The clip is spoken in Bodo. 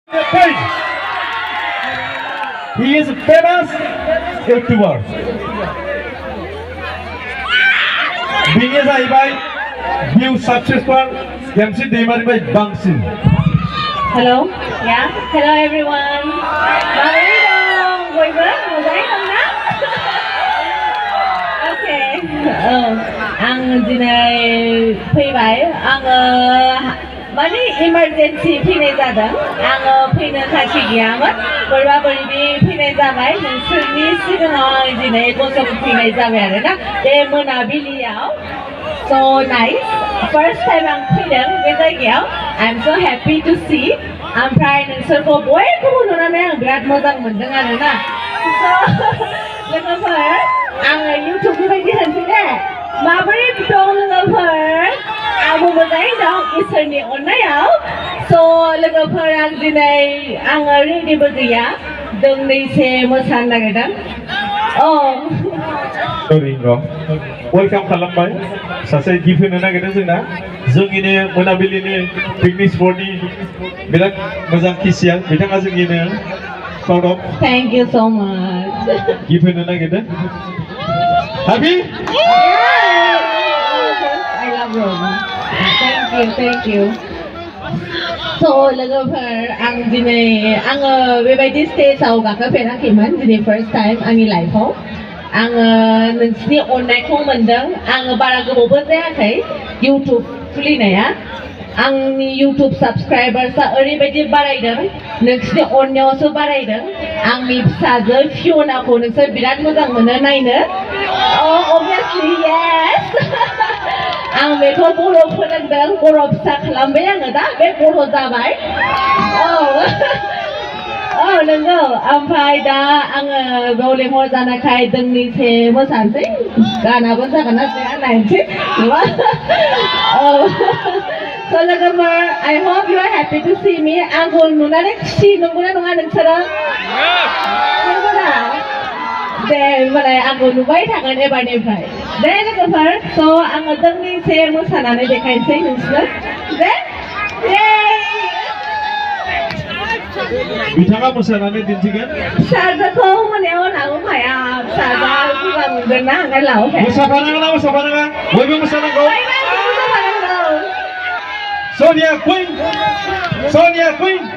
He is a famous YouTuber. Bini जाहैबाय view successful MC दैमारिनिफ्राय बांसिन. Hello, yeah, hello everyone. Mabuhay dong, bयबो मोजाङै दं ना? Okay. आं दिनै फैबाय. आङो माने इमारजेन्सि फैनाय जादों. आङो फैनो थांखि गैयामोन. बोरैबा बोरैबि फैनाय जाबाय. नोंसोरनि सिगाङाव आं दिनै गसंफैनाय जाबाय आरोना बे मोनाबिलियाव. So nice. First time आं फैदों बे जायगायाव. I'm so happy to see. ओमफ्राय नोंसोरखौ बयखौबो नुनानै आं बिराद मोजां मोनदों आरोना. So लोगोफोर आङो इउटिउबनिफ्राय होनसै दे. माबोरै दं लोगोफोर? आंबो मोजाङै दं इसोरनि अननायाव. So लोगोफोर आं दिनै आङो रेडिबो गैया. दोंनैसो मोसानो नागिरदों. वेलकाम खालामबाय. सासे गिफ्ट होनो नागिरदों जोंना. जोंनिनो मोनाबिलिनि पिकनिक स्पटनि बिराद मोजां किसियान बिथाङा जोंनिनो proud of. Thank you so much. Gift होनो नागिरदों. Happy? I love you. Thank you. So लोगोफोर आं दिनै आङो बेबायदि स्टेजआव गाखोफेराखैमोन. दिनै फर्स्ट टाइम आंनि लाइफआव. आङो नोंसिनि अननायखौ मोनदों. आङो बारा गोबावबो जायाखै इउटिउब खुलिनाया. आंनि इउटिउब साबस्क्राइबार्सआ ओरैबायदि बारायदों. नोंसिनि अननायावसो बारायदों. आंनि फिसाजो फियनाखौ नोंसोर बिराद मोजां मोनो नायनो. Obviously yes. आं बेखौ बर' फोरोंदों. बर' फिसा खालामबाय आङो दा. बे बर' जाबाय. नंगौ. ओमफ्राय दा आङो बेयाव लेंहर जानायखाय दोंनैसो मोसानोसै. गानाबो जागोन ना जाया नायनोसै. So लोगोफोर I hope you are happy to see me. आंखौ नुनानै खुसि नंगौना नङा नोंसोरो? नंगौना? दे होनबालाय आंखौ नुबाय थागोन एबारनिफ्राय. दे लोगोफोर. So आङो दोंनैसो मोसानानै देखायनोसै नोंसोरनो. दे बिथाङा मोसानानै दिन्थिगोन. फिसाजोखौ मोनायाव लाबोफाया. फिसाजोआ मोजां मोनगोन ना ओंखायनो लाबोफाया. मोसाफानांगौ ना मोसाफानाङा? बयबो मोसानांगौ. मोसानांगौ. Soniya Quine. Soniya Quine.